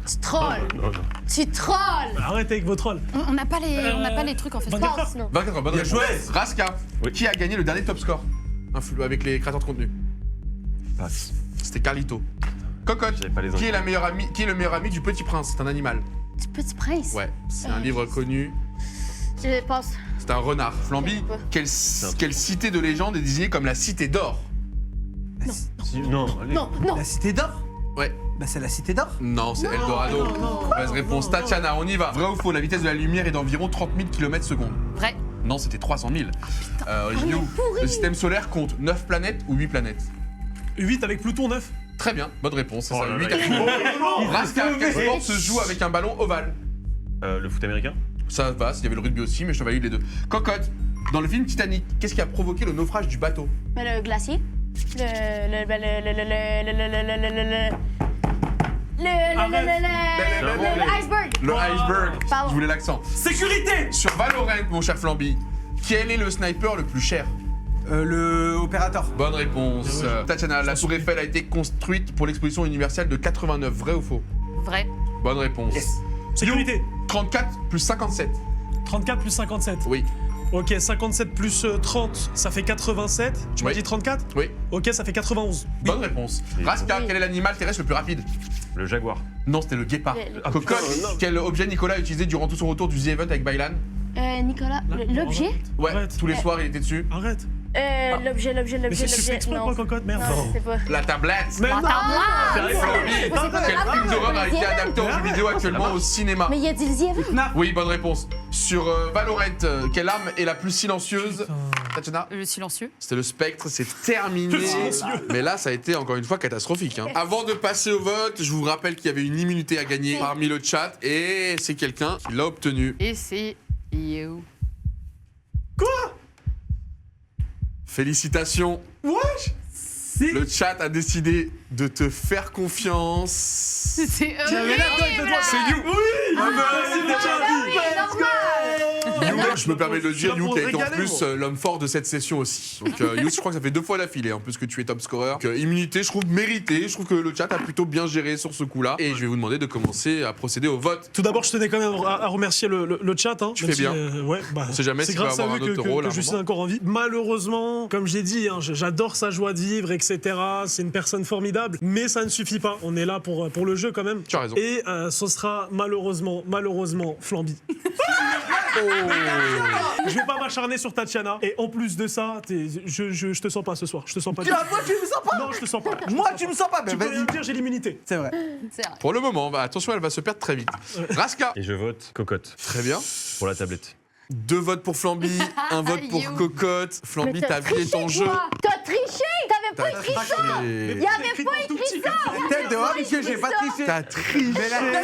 Tu trolls. Non, non. Tu trolls. Arrêtez avec vos trolls. On n'a pas les trucs en fait. 24 heures. Pense, non. 24 heures, bonne Bien réponse. joué. Raska, Oui. qui a gagné le dernier top score avec les créateurs de contenu? Passe. C'était Carlito. Cocotte, J'avais pas les qui est le meilleur ami du Petit Prince? C'est un animal. Du Petit Prince. Ouais, c'est un livre connu. Je passe. C'est un renard. Flamby, quelle cité de légende est désignée comme la cité d'or? Non, allez. Non, non. La cité d'or? Ouais. Bah c'est la cité d'or. Non, c'est Eldorado. Mauvaise réponse. Tatiana, on y va. Vrai ou faux, la vitesse de la lumière est d'environ 30 000 km/s. Vrai. Non, c'était 300 000. You, le système solaire compte 9 planètes ou 8 planètes? 8 avec Pluton 9. Très bien, bonne réponse. C'est Oh ça, là 8 là, à Raska, quel sport se joue avec un ballon ovale? Le foot américain? Ça va, il y avait le rugby aussi, mais je te valide les deux. Cocotte, dans le film Titanic, qu'est-ce qui a provoqué le naufrage du bateau? Mais le glacier. L'iceberg. Le iceberg. Pardon. Je voulais l'accent. Sécurité. Sur Valorant, mon cher Flamby, quel est le sniper le plus cher? Le opérateur. Bonne réponse. Tatiana, la tour Eiffel a été construite pour l'exposition universelle de 89, vrai ou faux? Vrai. Bonne réponse. Yes. Sécurité. 34 plus 57. 34 plus 57. Oui. Ok, 57 plus 30, ça fait 87. Tu m'as Oui. dit 34? Oui. Ok, ça fait 91. Bonne réponse. Oui. Raska, Oui. quel est l'animal terrestre le plus rapide? Le jaguar. Non, c'était le guépard. Le- Cocotte, non. quel objet Nicolas a utilisé durant tout son retour du The Event avec Bailan? Nicolas, l'objet? Ouais, Arrête. tous les soirs il était dessus. Arrête. L'objet. Mais c'est tu fais exprès Non, quoi, cocotte? Merde. non, c'est pas. La tablette. Mais non. Flamby. Quel film d'horreur a été adapté en jeu vidéo actuellement au cinéma? Mais il y a du lièvre. Oui, bonne réponse. Sur Valorant, quelle arme est la plus silencieuse? Tatiana? Le silencieux. C'était le spectre, c'est terminé. Le silencieux. Mais là, ça a été encore une fois catastrophique. Hein. Avant de passer au vote, je vous rappelle qu'il y avait une immunité à gagner parmi le chat et c'est quelqu'un qui l'a obtenue. Et c'est you. Félicitations. Le chat a décidé de te faire confiance. C'est C'est You. You, je me permets de le dire, là You pour qui a été en régaler, plus l'homme fort de cette session aussi. Donc You, je crois que ça fait 2 fois d'affilée en plus que tu es top scorer. Donc, immunité, je trouve méritée. Je trouve que le chat a plutôt bien géré sur ce coup-là. Et je vais vous demander de commencer à procéder au vote. Tout d'abord, je tenais quand même à remercier le chat. Hein, Tu même fais bien. Ouais, bah, On sait jamais c'est s'il va grâce à avoir eux un autre que rôle à un je suis moment. encore en vie. Malheureusement, comme j'ai dit, hein, j'adore sa joie de vivre, etc. C'est une personne formidable. Mais ça ne suffit pas. On est là pour le jeu quand même. Tu as raison. Et ce sera malheureusement Flamby. Je vais pas m'acharner sur Tatiana. Et en plus de ça, je te sens pas ce soir. Je te sens pas. Moi, tu me sens pas? Non, je te sens pas. Moi, tu me sens pas? Tu Ben, peux rien vas-y. me dire, j'ai l'immunité. C'est vrai. C'est vrai. Pour le moment, bah, attention, elle va se perdre très vite. Raska, Et je vote cocotte très bien. pour la tablette. 2 votes pour Flamby, 1 vote pour You. Cocotte. Flamby, Mais ta vie est en jeu. T'as triché! T'avais pas T'as écrit ça! triché. Il y avait pas écrit ça! Tête de homme que j'ai pas triché. T'as triché.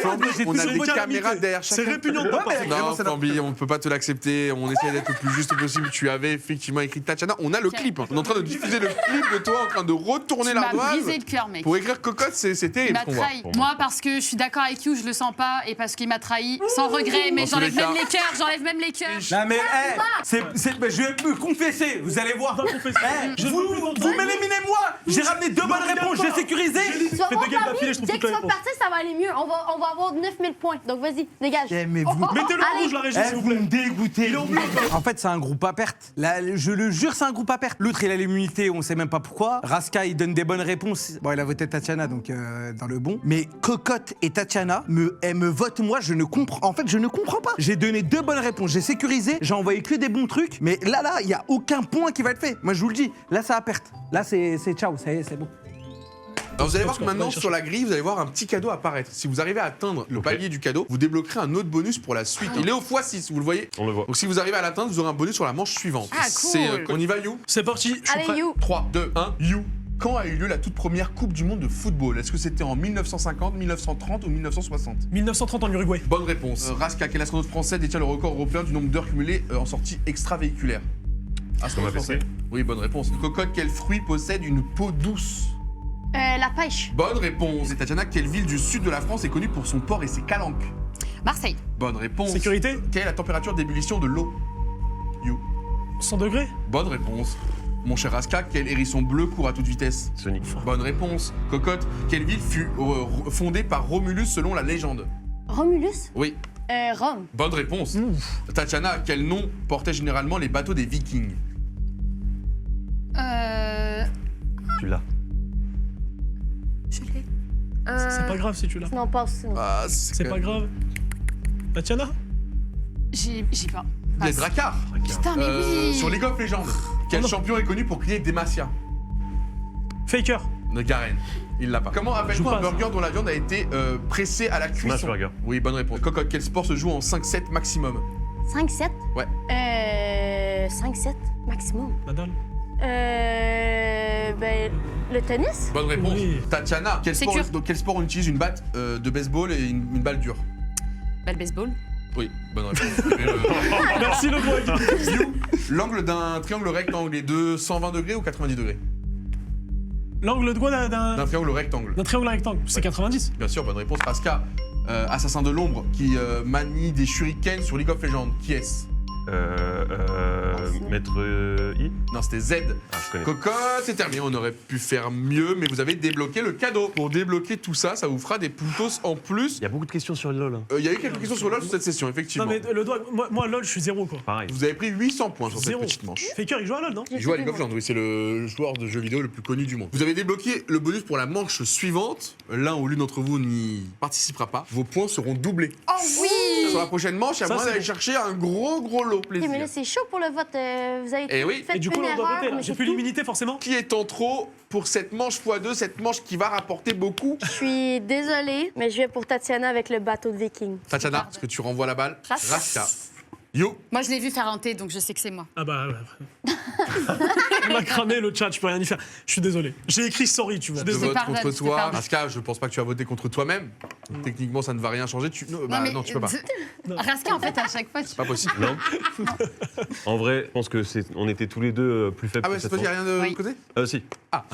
Flamby, j'ai on a toujours des une caméras calamité. derrière C'est chacun. répugnant de Ouais, ta part. mais- Non, Vraiment, ça n'a- Flamby, on ne peut pas te l'accepter. On essaie d'être le plus juste possible. Tu avais effectivement écrit Tatiana. On a le clip. Hein. On est en train de diffuser le clip de toi en train de retourner Tu m'as l'ardoise. brisé le cœur, mec. Pour écrire Cocotte, c'est Il terrible. m'a ce qu'on voit. trahi. pour moi. Moi, parce que je suis d'accord avec you, je le sens pas, et parce qu'il m'a trahi sans regret, mais Dans tous les j'enlève même cas- les cœurs, j'enlève même les cœurs. Non mais, je vais me confesser, vous allez voir. Vous m'éliminez moi. J'ai ramené 2 bonnes réponses, j'ai sécurisé. Sois Fais bon, deux games Flamby, d'affilée, je trouve dès toute que la tu vas réponse. partir, ça va aller mieux. On va avoir 9000 points. Donc vas-y, dégage. Mais vous, Mettez-le en Allez. rouge, la régie, s'il vous vous plaît. me dégoûtez. Il est en bleu, En fait, c'est un groupe à perte. Là, je le jure, c'est un groupe à perte. L'autre, il a l'immunité, on sait même pas pourquoi. Raska, il donne des bonnes réponses. Bon, il a voté Tatiana, donc dans le bon. Mais Cocotte et Tatiana, elles me votent moi, je ne comprends. En fait, je ne comprends pas. J'ai donné 2 bonnes réponses, j'ai sécurisé, j'ai envoyé que des bons trucs. Mais là, il y a aucun point qui va être fait. Moi, je vous le dis. Là, ça a perte. Là, c'est ciao, ça y est, c'est bon. Alors vous allez voir que Top score, maintenant allez sur la grille, vous allez voir un petit cadeau apparaître. Si vous arrivez à atteindre le palier du cadeau, vous débloquerez un autre bonus pour la suite. Il est au x6, vous le voyez. On le voit. Donc si vous arrivez à l'atteindre, vous aurez un bonus sur la manche suivante. Ah, cool. On y va, You? C'est parti, je suis prêt. Allez, you. 3, 2, 1, You. Quand a eu lieu la toute première Coupe du Monde de football? Est-ce que c'était en 1950, 1930 ou 1960? 1930 en Uruguay. Bonne réponse. Raska, quel astronaute français détient le record européen du nombre d'heures cumulées en sortie extravéhiculaire? Astronaute Thomas français. Oui, bonne réponse. Cocotte, quel fruit possède une peau douce? La pêche. Bonne réponse. Et Tatiana, quelle ville du sud de la France est connue pour son port et ses calanques? Marseille. Bonne réponse. Sécurité, Quelle est la température d'ébullition de l'eau? You. 100 degrés. Bonne réponse. Mon cher Raska, quel hérisson bleu court à toute vitesse? Sonic. Bonne réponse. Cocotte, quelle ville fut fondée par Romulus selon la légende? Romulus. Oui. Rome. Bonne réponse. Tatiana, quel nom portaient généralement les bateaux des Vikings? Tu l'as. Je l'ai. C'est pas grave si tu l'as. Non, passe. Non. Ah, C'est pas grave. Tatiana. J'ai pas. Les Passe. Drakkar. Putain, mais oui. Sur League of Legends, quel non. champion est connu pour crier Demacia? Faker. De Garen. Il l'a pas. Comment Joue appelle-t-on un pas, burger dont la viande a été pressée à la Smash cuisson? Burger. Oui, bonne réponse. Cocotte, quel sport se joue en 5-7 maximum? 5-7. Ouais. 5-7 maximum. Nadal. Ben, le tennis. Bonne réponse. Oui. Tatiana, quel sport, Sécure. dans quel sport on utilise une batte de baseball et une balle dure? Bah, le baseball. Oui, bonne réponse. Merci le boy. L'angle d'un triangle rectangle est de 120 degrés ou 90 degrés? L'angle de quoi d'un D'un triangle rectangle. triangle rectangle? C'est 90. Bien sûr, bonne réponse. Raska, assassin de l'ombre qui manie des shurikens sur League of Legends. Qui est-ce? Maître I. Non, c'était Z. Ah, je connais. Cocotte, c'est terminé. On aurait pu faire mieux, mais vous avez débloqué le cadeau. Pour débloquer tout ça, ça vous fera des puntos en plus. Il y a beaucoup de questions sur le LoL. Il y a eu quelques questions sur LoL sur cette session, effectivement. Non, mais le doigt, moi, LOL, je suis 0, quoi. Pareil. Vous avez pris 800 points sur Zéro. cette petite manche. Faker, il joue à LOL, non? Il joue à League of Legends, oui, c'est le joueur de jeux vidéo le plus connu du monde. Vous avez débloqué le bonus pour la manche suivante. L'un ou l'une d'entre vous n'y participera pas. Vos points seront doublés. Oh oui. Sur la prochaine manche, il y a Ça, moyen c'est d'aller bon. chercher un gros lot Ok, plaisir. mais là, c'est chaud pour le vote. Vous avez Eh oui. fait Et du coup, une là, on doit erreur, voter, là. mais J'ai c'est plus tout. l'immunité, forcément. Qui est en trop pour cette manche x2, cette manche qui va rapporter beaucoup? Je suis désolée, mais je vais pour Tatiana avec le bateau de viking. Tatiana, est-ce que tu renvoies la balle? Raska. Raska. Yo. Moi, je l'ai vu faire un thé, donc je sais que c'est moi. Ah bah, ouais. Il m'a cramé le chat, je peux rien y faire. Je suis désolé. J'ai écrit sorry, tu vois. Je te vote pardonne, contre je te toi. pardonne. Raska, je pense pas que tu vas voter contre toi-même. Techniquement, ça ne va rien changer. Non, tu peux pas. Raska, en fait, à chaque fois, tu... Pas possible. Non. En vrai, je pense que on était tous les deux plus faibles. Ah ouais, que cette cette fois, il n'y a rien de Oui. l'autre côté? Si. Ah,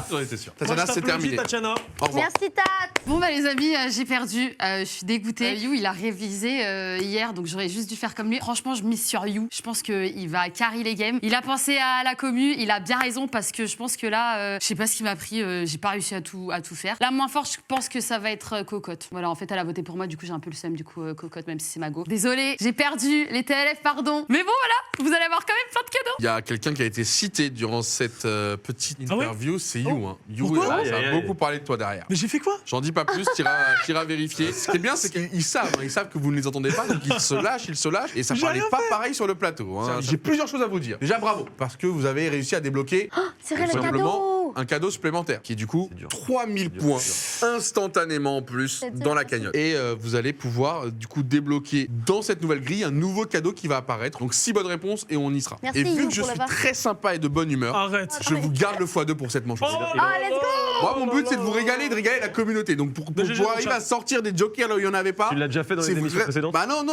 j'en étais sûr. Moi, Tatiana, je c'est t'applaudis, terminé. Tatiana. Au revoir. Merci, Tat. Bon, bah, les amis, j'ai perdu. Je suis dégoûtée. You, il a révisé hier, donc j'aurais juste dû faire comme lui. Franchement, je mise sur You. Je pense qu'il va carry les games. Il a pensé à la commu. Il a bien raison parce que je pense que là, je sais pas ce qui m'a pris. J'ai pas réussi à tout faire. La moins forte, je pense que ça va être Cocotte. Voilà, en fait, elle a voté pour moi. Du coup, j'ai un peu le seum, du coup, Cocotte, même si c'est ma go. Désolée, j'ai perdu les TLF, pardon. Mais bon, voilà, vous allez avoir quand même plein de cadeaux. Il y a quelqu'un qui a été cité durant cette petite Ah ouais interview, c'est You. Hein. You, Pourquoi ça Aïe, a aïe, aïe. beaucoup parlé de toi derrière. Mais j'ai fait quoi? J'en dis pas plus, t'iras vérifier. Ce qui est bien, c'est qu'ils savent, ils savent que vous ne les entendez pas, donc ils se lâchent, et ça J'ai parlait rien pas fait. pareil sur le plateau. Hein. J'ai plusieurs choses à vous dire. Déjà, bravo, parce que vous avez réussi à débloquer C'est vrai, tout le simplement cadeau. un cadeau supplémentaire, qui est du coup C'est dur. 3000 C'est dur, points c'est instantanément en plus C'est dur, dans la c'est cagnotte. Et vous allez pouvoir du coup débloquer dans cette nouvelle grille un nouveau cadeau qui va apparaître. Donc 6 bonnes réponses et on y sera. Merci, et vu You, que je pour le suis vote. très sympa et de bonne humeur, Arrête. je vous garde le x2 pour cette manche. Oh, Ah, let's go. Moi, mon but, c'est de vous régaler et de régaler la communauté. Donc, pour Mais j'ai pouvoir jamais arriver à sortir des jokers là où il n'y en avait pas. Tu l'as déjà fait dans c'est les émissions vrai- précédentes? Bah non,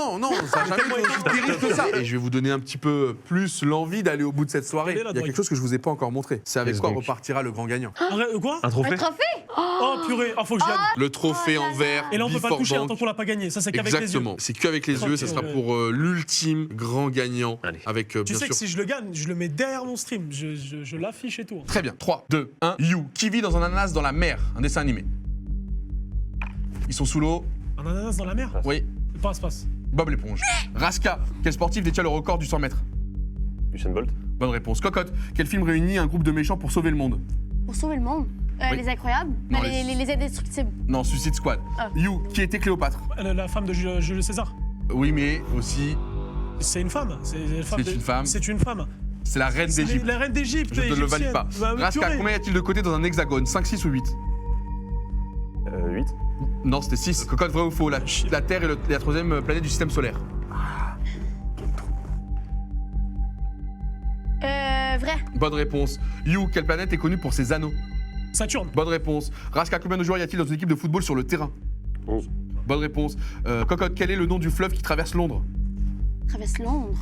ça n'a jamais été aussi terrible que ça. Et je vais vous donner un petit peu plus l'envie d'aller au bout de cette soirée. Elle est là, Il y a quelque chose que je vous ai pas encore montré. C'est avec Qu'est-ce quoi donc repartira le grand gagnant. Arrête, quoi? Un trophée? Un trophée? Oh, purée. Ah, faut que je gagne. Le trophée en verre. Et là, on peut pas Before toucher Bank. tant qu'on l'a pas gagné. Ça, c'est qu'avec les yeux. Exactement. C'est qu'avec les yeux. Ça sera pour l'ultime grand gagnant. Allez. Avec Tu bien sais sûr. que si je le gagne, je le mets derrière mon stream. Je l'affiche et tout. Très bien. 3, 2, 1. You, qui vit dans un ananas dans la mer. Un dessin animé. Ils sont sous l'eau. Un ananas dans la mer? Oui. Passe. Bob l'éponge. Raska, quel sportif détient le record du 100 mètres? Usain Bolt? Bonne réponse. Cocotte, quel film réunit un groupe de méchants pour sauver le monde? Pour sauver le monde. Oui. Les incroyables. Non, Les indestructibles. Non, Suicide Squad. Ah. You, qui était Cléopâtre? La femme de Jules César. Oui, mais aussi, C'est une femme. C'est une femme. C'est une femme. C'est une femme. c'est la reine C'est d'Égypte. la reine d'Égypte. Je ne le valide pas. Bah, Raska, purée. combien y a-t-il de côtés dans un hexagone? 5, 6 ou 8? 8. Non, c'était 6. Cocotte, vrai ou faux? La Terre est la troisième planète du système solaire. Vrai. Bonne réponse. You, quelle planète est connue pour ses anneaux? Saturne. Bonne réponse. Raska, combien de joueurs y a-t-il dans une équipe de football sur le terrain? 11. Bonne réponse. Cocotte, quel est le nom du fleuve qui traverse Londres? Traverse Londres.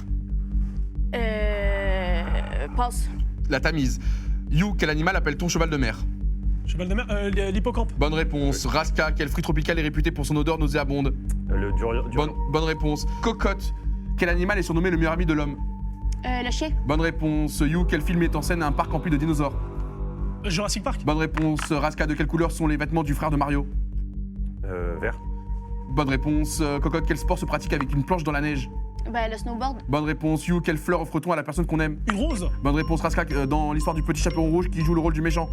Passe. La Tamise. You, quel animal appelle-t-on cheval de mer? Cheval de mer. L'hippocampe. Bonne réponse. Raska, quel fruit tropical est réputé pour son odeur nauséabonde? Le durian. Bonne réponse. Cocotte, quel animal est surnommé le meilleur ami de l'homme? Le chien. Bonne réponse. You, quel film met en scène un parc rempli de dinosaures? Jurassic Park. Bonne réponse. Raska, de quelle couleur sont les vêtements du frère de Mario? Vert. Bonne réponse. Cocotte, quel sport se pratique avec une planche dans la neige? Le snowboard. Bonne réponse. You, quelle fleur offre-t-on à la personne qu'on aime? Une rose. Bonne réponse. Raska, dans l'histoire du petit chaperon rouge, qui joue le rôle du méchant?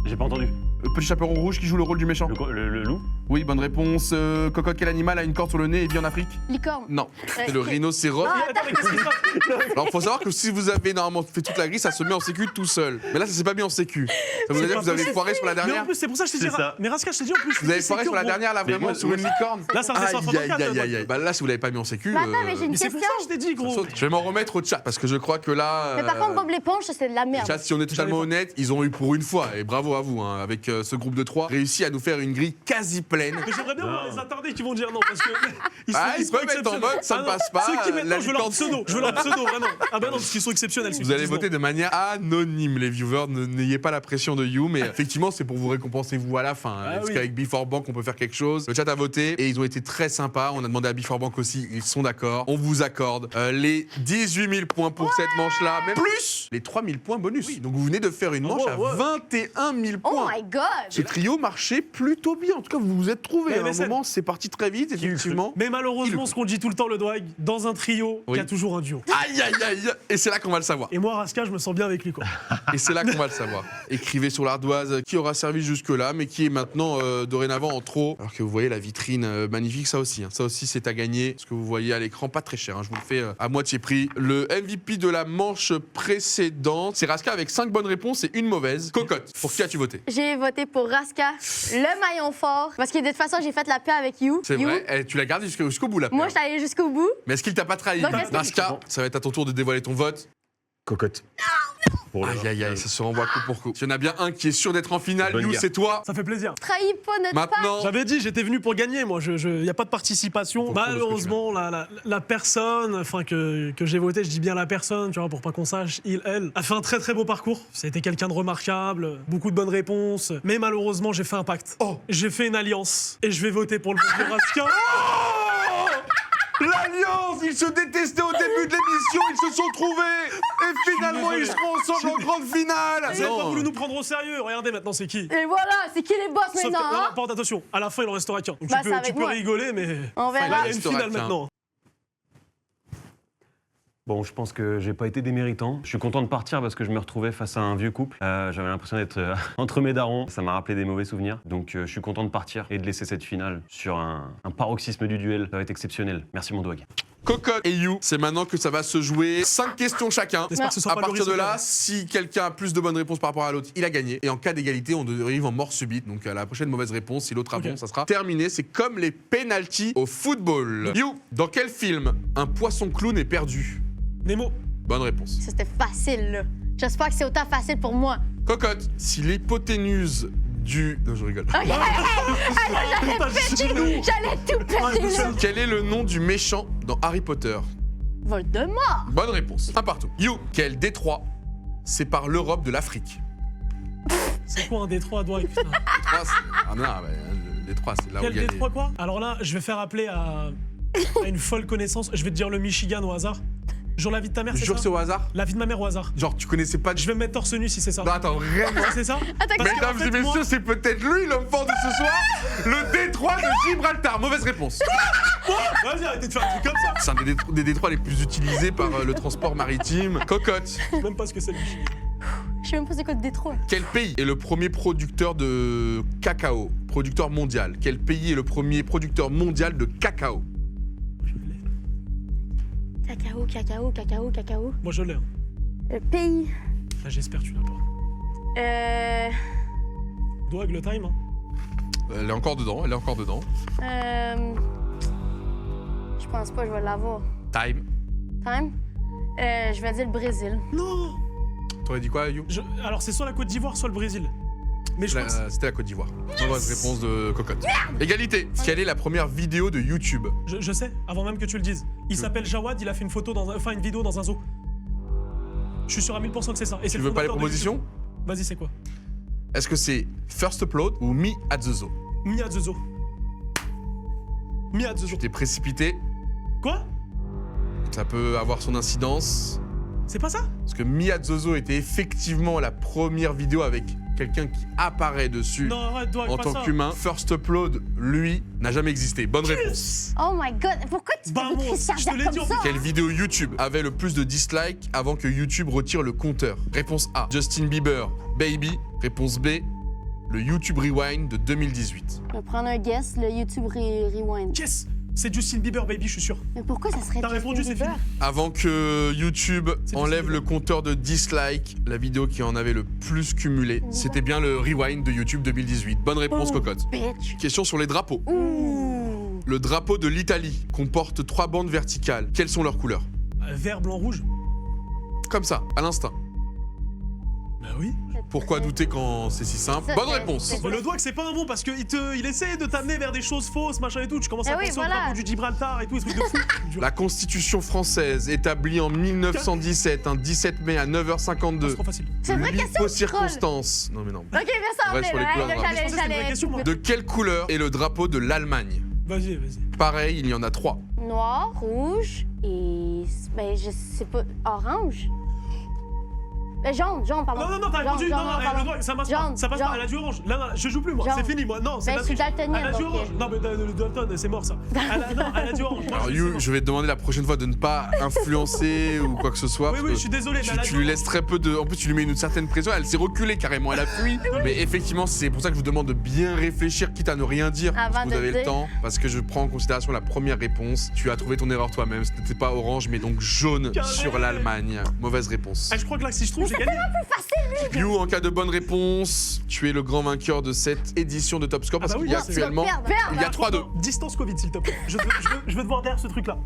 J'ai pas entendu. Petit chaperon rouge qui joue le rôle du méchant? Le loup? Oui, bonne réponse. Cocotte, quel animal a une corde sur le nez et vit en Afrique? Licorne. Non, c'est le rhinocéros. Attends, mais qu'est-ce qui se passe? Alors, faut savoir que si vous avez normalement fait toute la grille, ça se met en sécu tout seul. Mais là, ça s'est pas mis en sécu. Ça veut dire que vous avez foiré sur la Mais en dernière? plus, c'est pour ça que je t'ai dit. C'est ça. Mais Raska, je t'ai dit en plus. Vous avez foiré sur la dernière, là, Mais vraiment, moi, sur une licorne? Là, ça redescend à 64, là. Bah là, si vous l'avez pas mis en sécu. Attends, mais j'ai une Mais c'est question. pour ça que je t'ai dit, ça gros. saute. Je vais m'en remettre au chat parce que je crois que là. Mais par contre, Bob l'éponge, c'est de la merde. Chat, si on est totalement honnête, ils ont eu pour une fois, et bravo à vous, hein, avec ce groupe de 3, réussit à nous faire une grille quasi pleine. Mais j'aimerais bien voir les attardés qui vont dire non, parce que ils Peuvent être en mode ça ne passe pas. Ceux qui maintenant, je veux leur l'habitant- pseudo. Je veux leur pseudo, vraiment. Ah bah non, parce qu'ils sont exceptionnels. ceux Vous qui allez disent voter non. de manière anonyme, les viewers. N'ayez pas la pression de You, mais effectivement, c'est pour vous récompenser vous à la fin. Ah Parce oui. qu'avec Before Bank, on peut faire quelque chose. Le chat a voté et ils ont été très sympas. On a demandé à Before Bank aussi, ils sont d'accord. On vous accorde les 18 000 points pour cette manche-là, même plus les 3 000 points bonus. Donc vous venez de faire une manche à 21 000 Oh points. my god! Ce trio marchait plutôt bien. En tout cas, vous vous êtes trouvés. À un MSN. moment, c'est parti très vite, effectivement. Mais malheureusement, ce qu'on dit tout le temps, le Dwag, dans un trio, il Oui. y a toujours un duo. Aïe, aïe, aïe. Et c'est là qu'on va le savoir. Et moi, Raska, je me sens bien avec lui, quoi. Et c'est là qu'on va le savoir. Écrivez sur l'ardoise qui aura servi jusque-là, mais qui est maintenant dorénavant en trop. Alors que vous voyez la vitrine magnifique, ça aussi. Ça aussi, c'est à gagner. Ce que vous voyez à l'écran, pas très cher. Je vous le fais à moitié prix. Le MVP de la manche précédente, c'est Raska avec 5 bonnes réponses et une mauvaise. Cocotte, pour qui as-tu voté? J'ai voté pour Raska, le maillon fort, parce que de toute façon, j'ai fait la paix avec You. C'est You. vrai. Tu l'as gardé jusqu'au bout, la Moi, paire. je suis allée jusqu'au bout. Mais est-ce qu'il t'a pas trahi? Donc, est-ce que- Raska, ça va être à ton tour de dévoiler ton vote. Cocotte. Pour le- Aïe, aïe, aïe, ça se renvoie coup pour coup. S'il y en a bien un qui est sûr d'être en finale, Bonne You, guerre. c'est toi. Ça fait plaisir. Trahis pas notre pack. Maintenant, J'avais dit, j'étais venu pour gagner, moi. Il n'y a pas de participation. Faut prendre ce que tu Malheureusement, la personne enfin que j'ai voté, je dis bien la personne, tu vois, pour pas qu'on sache, elle, a fait un très très beau parcours. C'était quelqu'un de remarquable, beaucoup de bonnes réponses. Mais malheureusement, j'ai fait un pacte. Oh. J'ai fait une alliance et je vais voter pour le bon Raska. l'alliance, ils se détestaient au début de l'émission, ils se sont trouvés et finalement ils seront ensemble en grande finale. Vous n'avez pas voulu nous prendre au sérieux. Regardez maintenant, c'est qui? Et voilà, c'est qui les boss Sauf que, maintenant, non, hein? porte attention, à la fin il en restera qu'un. Donc Bah, tu c'est peux, tu avec peux moi. rigoler, mais On là verra. il y a une restera finale qu'un. maintenant. Bon, je pense que j'ai pas été déméritant. Je suis content de partir parce que je me retrouvais face à un vieux couple. J'avais l'impression d'être entre mes darons. Ça m'a rappelé des mauvais souvenirs. Donc je suis content de partir et de laisser cette finale sur un paroxysme du duel. Ça va être exceptionnel. Merci mon Dwag. Cocotte et You, c'est maintenant que ça va se jouer. 5 questions chacun. J'espère que ce sera À pas partir de Loris là, Auquel. si quelqu'un a plus de bonnes réponses par rapport à l'autre, il a gagné. Et en cas d'égalité, on dérive en mort subite. Donc à la prochaine mauvaise réponse, si l'autre a Ok. bon, ça sera terminé. C'est comme les pénaltys au football. You, dans quel film un poisson clown est perdu? Nemo. Bonne réponse. C'était facile, là. J'espère que c'est autant facile pour moi. Cocotte, si l'hypoténuse du... Non, je rigole. Ok, j'allais tout péter, là. Quel est le nom du méchant dans Harry Potter? Voldemort. Bonne réponse. Un partout. You, quel détroit sépare l'Europe de l'Afrique? C'est quoi un détroit, Dwag? Putain. Détroit, c'est- Ah non, le détroit, c'est là où Quel il y a détroit, quoi? Alors là, je vais faire appeler à une folle connaissance. Je vais te dire le Michigan au hasard. Genre la vie de ta mère, des... c'est Jure ça? c'est au hasard? La vie de ma mère au hasard. Genre, tu connaissais pas... Je vais me mettre torse nu si c'est ça. Non, attends, vraiment. C'est ça? Attends, Parce que, Mesdames en fait, et messieurs, moi- c'est peut-être lui l'homme fort de ce soir, le détroit de Gibraltar. Mauvaise réponse. Vas-y, arrêtez de faire un truc comme ça. C'est un des détroits les plus utilisés par le transport maritime. Cocotte, Je sais même pas ce que c'est le Michigan. Je sais même pas c'est quoi le détroit. quel pays est le premier producteur de cacao? Producteur mondial. Quel pays est le premier producteur mondial de cacao? Cacao, cacao, cacao, cacao. Moi, je l'ai. Hein. Le pays. Là, j'espère que tu l'as pas. Dwag, le time. Hein. Elle est encore dedans, elle est encore dedans. Je pense pas que je vais l'avoir. Time. Time. Je vais dire le Brésil. Non. T'aurais dit quoi, You? Alors, c'est soit la Côte d'Ivoire, soit le Brésil. Mais je pense. C'était la Côte d'Ivoire. Mauvaise réponse de Cocotte. Égalité. Quelle est la première vidéo de YouTube? Je sais, avant même que tu le dises. Il s'appelle Jawad, il a fait une photo une vidéo dans un zoo. Je suis sûr à 1000% que c'est ça. Et c'est Tu le veux pas les fondateur de propositions? YouTube. Vas-y, c'est quoi? Est-ce que c'est First Upload ou Me at the Zoo? Mia the Zoo. Mia the Zoo. Tu t'es précipité, Quoi? ça peut avoir son incidence. C'est pas ça? Parce que Me at the Zoo était effectivement la première vidéo avec quelqu'un qui apparaît dessus Non, arrête, Dwag, en pas tant ça. qu'humain. First Upload, lui, n'a jamais existé. Bonne réponse. Oh my god, pourquoi tu Bah, fais des moi, crises je te l'ai cardiaques dit, comme en ça? Quelle vidéo YouTube avait le plus de dislikes avant que YouTube retire le compteur? Réponse A, Justin Bieber, Baby. Réponse B, le YouTube Rewind de 2018. Je vais prendre un guess, le YouTube Rewind. Yes! C'est Justin Bieber, baby, je suis sûr. Mais pourquoi ça serait T'as Justin répondu, c'est Bieber? fini. Avant que YouTube C'est enlève Justin le Bieber. compteur de dislikes, la vidéo qui en avait le plus cumulé, c'était bien le Rewind de YouTube 2018. Bonne réponse, Oh, Cocotte. bitch. Question sur les drapeaux. Ouh. Le drapeau de l'Italie comporte 3 bandes verticales. Quelles sont leurs couleurs? Vert, blanc, rouge. Comme ça, à l'instinct. Bah oui. Pourquoi douter quand c'est si simple? Ça, Bonne c'est- réponse. c'est- Le doigt que c'est pas un bon parce qu'il essaie de t'amener vers des choses fausses, machin et tout. Tu commences à Eh oui, penser au voilà. drapeau du Gibraltar et tout, des trucs de fou. La Constitution française, établie en 1917, un 17 mai à C'est 9h52. trop facile. C'est une vraie question. L'hypo tu trolles. circonstance. Non mais non. Ok, bien ça, On reste sur les couleurs Je pensais que c'était une vraie question, moi. De quelle couleur est le drapeau de l'Allemagne? Vas-y. Pareil, il y en a 3. Noir, rouge et. Ben, je sais pas. Orange? Jaune, pardon. Non, t'as répondu. Jaune, Non, pardon. le doigt, ça passe pas. Jaune, Ça passe pas. jaune. Elle a du orange. Là, je joue plus, moi. Jaune. C'est fini, moi. Non, c'est Ben, la je suis triche. daltonien, Elle a du donc, orange. Non, mais le Dalton, c'est mort, ça. Elle a du orange. Moi, Alors je sais You, pas. je vais te demander la prochaine fois de ne pas influencer ou quoi que ce soit. Oui, parce oui, que je suis désolé, mais elle a Tu du lui orange. laisses très peu de... En plus, tu lui mets une certaine pression. Elle s'est reculée carrément. Elle a fui. Mais effectivement, c'est pour ça que je vous demande de bien réfléchir, quitte à ne rien dire. Avant Parce que vous de avez le dire. temps. Parce que je prends en considération la première réponse. Tu as trouvé ton erreur toi-même. Ce n'était pas orange, mais donc jaune Carré. sur l'Allemagne. Mauvaise réponse. Ah, je crois que là, si je trouve, j'ai gagné. You, en cas de bonne réponse, tu es le grand vainqueur de cette édition de Top Score. Parce bah oui, qu'il y a moi, c'est- actuellement... Il y a 3-2. Distance Covid, s'il te plaît. Je veux te voir derrière ce truc-là.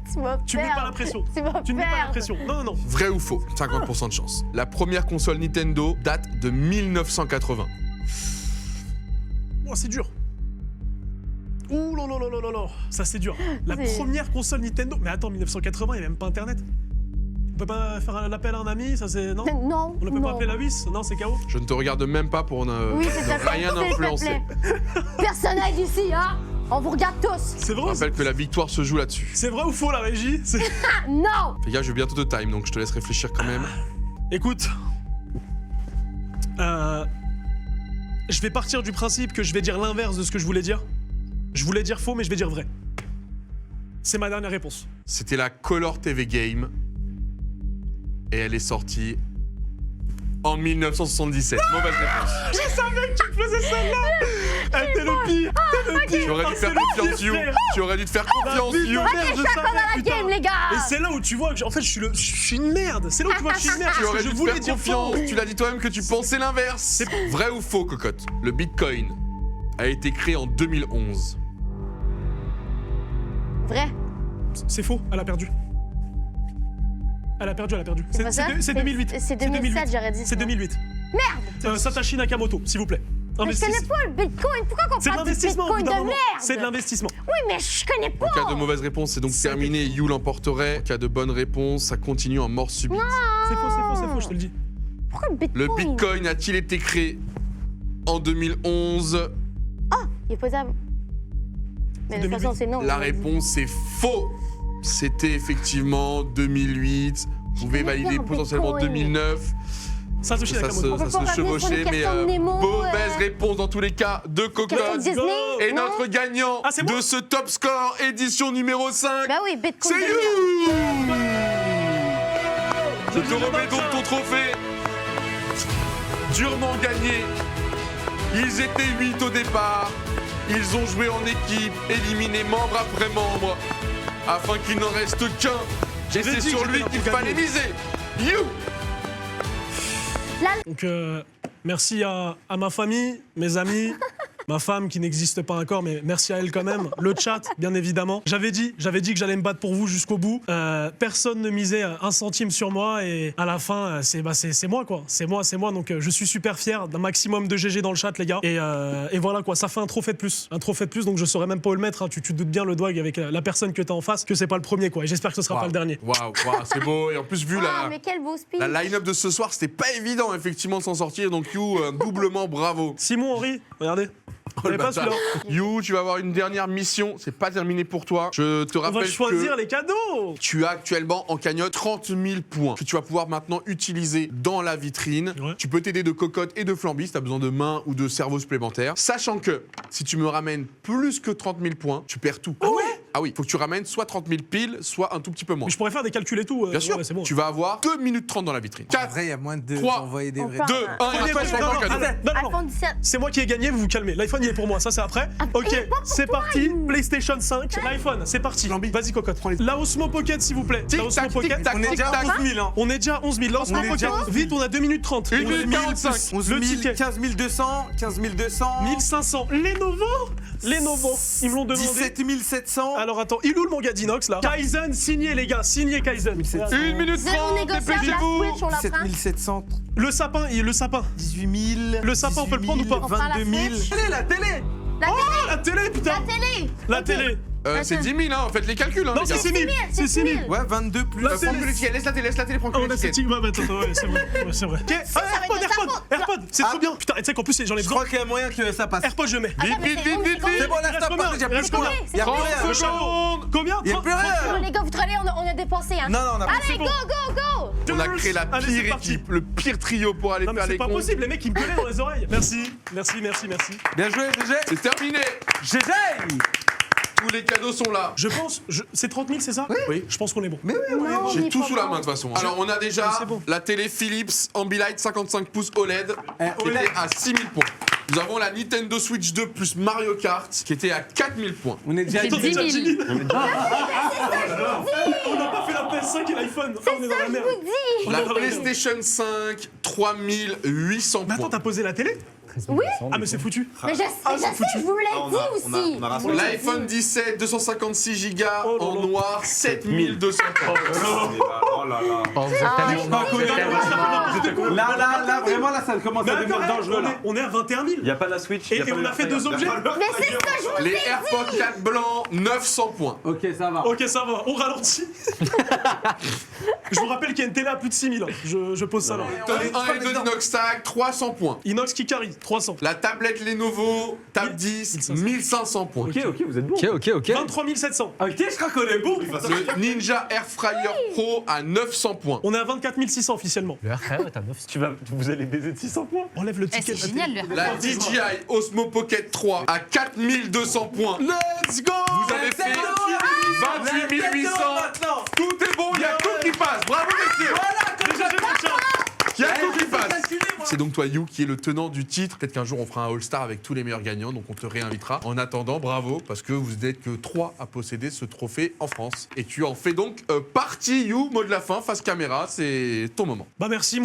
Tu mets pas la pression. Tu ne mets pas la pression. Non. Vrai ou faux? 50% de chance. La première console Nintendo date de 1980. Oh, c'est dur. Ouh là là là là là là. Ça, c'est dur. La C'est- première console Nintendo. Mais attends, 1980, il n'y avait même pas Internet. On peut pas faire l'appel à un ami, ça c'est. Non? Non. On ne peut pas appeler la WIS? Non, c'est KO. Je ne te regarde même pas pour ne, Oui, ne s'il te plaît, rien s'il te influencer. plaît. Personne n'aide ici, hein? On vous regarde tous. C'est Je vrai, rappelle que la victoire se joue là-dessus. c'est vrai ou faux la régie? Ah, non! Fais gaffe, je vais bientôt te time, donc je te laisse réfléchir quand même. Écoute. Je vais partir du principe que je vais dire l'inverse de ce que je voulais dire. Je voulais dire faux, mais je vais dire vrai. C'est ma dernière réponse. C'était la Color TV Game. Et elle est sortie en 1977. Mauvaise réponse. Je savais que tu me faisais celle-là! T'es le pire! T'es le pire! Tu aurais dû te faire c'est le confiance, pire, You. frère. Tu aurais dû te faire confiance, Bite You. ma mère, je savais, la putain. game, les gars! Et c'est là où tu vois que, en fait, je suis une merde. C'est là où tu vois que je suis une merde. Tu parce aurais que dû je te voulais faire dire confiance. faux. Tu l'as dit toi-même que tu pensais l'inverse. C'est- Vrai ou faux, cocotte? Le Bitcoin a été créé en 2011. Vrai. C'est faux, elle a perdu. Elle a perdu. C'est pas ça? C'est 2008. C'est 2007, j'aurais dit. C'est 2008. Merde! Satoshi Nakamoto, s'il vous plaît. Mais je connais pas le Bitcoin. Pourquoi qu'on C'est de parle du l'investissement, au bout Bitcoin d'un de moment. merde? C'est de l'investissement. Oui, mais je connais pas. En cas de mauvaise réponse, c'est donc terminé. You l'emporterait. En cas de bonne réponse, ça continue en mort subite. C'est faux, je te le dis. Pourquoi le Bitcoin? Le Bitcoin a-t-il été créé en 2011? Il est posable. Mais de toute 2008. façon, c'est non. La on l'a dit. réponse est faux. C'était effectivement 2008. Vous pouvez connais valider bien potentiellement Bitcoin. 2009. Satoshi Ça Nakamoto. On peut se pas revenir sur chevauchait, les mais questions de Nemo, mauvaise réponse dans tous les cas de Question Cocotte. Disney? Et non? notre gagnant Ah, c'est moi de ce Top Score édition numéro 5, Bah oui, Bitcoin c'est de You. merde. Je te remets donc ton trophée. Durement gagné. Ils étaient 8 au départ. Ils ont joué en équipe, éliminé membre après membre, afin qu'il n'en reste qu'un. Et c'est dit sur que lui j'étais qu'il là pour fallait gagner. miser. You. Donc, merci à ma famille, mes amis, ma femme qui n'existe pas encore, mais merci à elle quand même. Le chat, bien évidemment. J'avais dit que j'allais me battre pour vous jusqu'au bout. Personne ne misait un centime sur moi et à la fin, c'est moi quoi. C'est moi. Donc, je suis super fier d'un maximum de GG dans le chat, les gars. Et voilà quoi, ça fait un trophée de plus. Un trophée de plus, donc je saurais même pas où le mettre. Hein. Tu te doutes bien, le Dwag, avec la personne que t'as en face, que c'est pas le premier quoi. Et j'espère que ce sera pas le dernier. Waouh, c'est beau. Et en plus, vu Ah, mais quel beau speech. la line-up de ce soir, c'était pas évident effectivement de s'en sortir. Donc You, doublement bravo. Simon, Henri, regardez. Vous le l'avez pas bâtard. celui-là? You, tu vas avoir une dernière mission. C'est pas terminé pour toi. Je te On rappelle va choisir que les cadeaux. tu as actuellement en cagnotte 30 000 points que tu vas pouvoir maintenant utiliser dans la vitrine. Ouais. Tu peux t'aider de cocotte et de flamby si tu as besoin de mains ou de cerveaux supplémentaires. Sachant que si tu me ramènes plus que 30 000 points, tu perds tout. Ah ouais? Ah oui, faut que tu ramènes soit 30 000 piles, soit un tout petit peu moins. Mais je pourrais faire des calculs et tout. Bien sûr, ouais, c'est bon. tu vas avoir 2 minutes 30 dans la vitrine. En 4, vrai, il y a moins de 3, d'envoyer des On vrais. part. 2, 1, et Premier après je truc, prends le non, cadeau. non, non. iPhone 17. C'est moi qui ai gagné, vous vous calmez. L'iPhone il est pour moi, ça c'est après. Ok, c'est parti. PlayStation 5, l'iPhone, c'est parti. Vas-y cocotte. La Osmo Pocket s'il vous plaît. Tic, La Osmo tac, Pocket. tic, tac, On est déjà à tic, tac. 11 000, hein. On est déjà à 11 000. La Osmo On est Pocket. déjà à 11 000. Vite, on a 2 minutes 30. 1 minute 45. 11 Le 000, ticket. 15 200, 15 200. 1500. Lenovo. Lenovo. Ils me l'ont demandé. 17 700. Alors attends, il est où le manga d'Inox là? Kaizen, signé les gars, signé Kaizen. 1 minute 30, Zéro négociable, la dépêchez-vous. Switch, on la prend. 7700, Le sapin, le sapin. 18 000. Le sapin, on peut le prendre ou pas? On prend la 22 000. Switch. Télé, la télé. La télé, putain. La télé. La Ok. télé. C'est 10 000, hein, faites les calculs. Hein, Non, les c'est gars. 6 000. C'est 6 000. Ouais, 22 plus. La Prends télé. que les tickets, laisse la télé, prends que Oh, les on a cette tickets. ouais, attends, ouais, c'est vrai. Ouais, c'est vrai. Ok, va être de ta faute. AirPod, c'est trop bien. Putain, et tu sais qu'en plus, j'en ai Je besoin. crois qu'il y a moyen que ça passe. AirPod, je mets. Attends, mais Vite, c'est vite, bon, vite, c'est combien C'est bon, là, Reste stop, combien il y a plus Reste de combien temps. Il y a plus 30 rien. secondes. Combien? Il y a plus rien. Les gars, vous trollez, on a dépensé. Hein. Non, non, on a pas. Allez, go, go, go. On a créé la Allez, c'est pire parti. équipe, le pire trio pour aller Non, mais faire c'est les pas comptes. possible, les mecs, ils me gueulaient dans les oreilles. Merci. Bien joué, GG. C'est terminé. GG. Tous les cadeaux sont là. Je pense, c'est 30 000, c'est ça? Oui. Je pense qu'on est bon. Mais oui, on est Non, bon. on J'ai est tout pas sous la bon. main de toute façon. Alors on a déjà C'est bon. la télé Philips Ambilight 55 pouces OLED qui était à 6 000 points. Nous avons la Nintendo Switch 2 plus Mario Kart qui était à 4 000 points. On est déjà C'est à 10 000. 10 000. On n'a pas fait la PS5 et l'iPhone. Ah, on est dans la merde. On est La dans la merde. PlayStation 5 3800 Mais attends, points. t'as posé la télé? Oui. Ah, mais c'est foutu. Mais je sais, je vous l'ai dit aussi. L'iPhone 17 256 Go Oh là en là. noir 7200 points. Là, vraiment, là, ça commence Mais à devenir attends, dangereux, là. on est à 21 000. Il n'y a pas la Switch. Et on a fait 2 objets. Mais c'est ce que je vous Les ai AirPods 4 blancs 900 points. Ok, ça va. Ok, ça va, on ralentit. Je vous rappelle qu'il y a une télé à plus de 6 000. Je pose ça là. Top 1 et 2 d'Inoxtag 300 points. Inox qui carry, 300. La tablette Lenovo Tab 10 1500 points. Ok, vous êtes bon. Ok. 23 700. Ok, je crois qu'on est bon. Le Ninja Air Fryer Pro à 900 points. On est à 24 600 officiellement. Le RKE, t'as 900. Vous allez baiser de 600 points. Enlève le Eh, ticket. c'est de la génial, télé. le La DJI Osmo Pocket 3 à 4200 points. Let's go. Vous avez fait 28 800. Tout est bon, il y a tout qui passe. Bravo messieurs. Déjà, j'ai mon chat. Il y a tout qui passe. C'est donc toi, You, qui est le tenant du titre. Peut-être qu'un jour, on fera un All-Star avec tous les meilleurs gagnants, donc on te réinvitera. En attendant, bravo, parce que vous n'êtes que 3 à posséder ce trophée en France. Et tu en fais donc partie, You. Mot de la fin, face caméra, c'est ton moment. Bah merci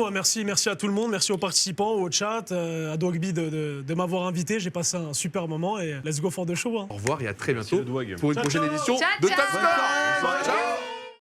à tout le monde, merci aux participants, au chat, à Dogby de m'avoir invité. J'ai passé un super moment et let's go for the show. Hein. Au revoir et à très bientôt le Dwag. pour une Ciao, prochaine ciao. édition Ciao, de ciao. Top Score. Ciao.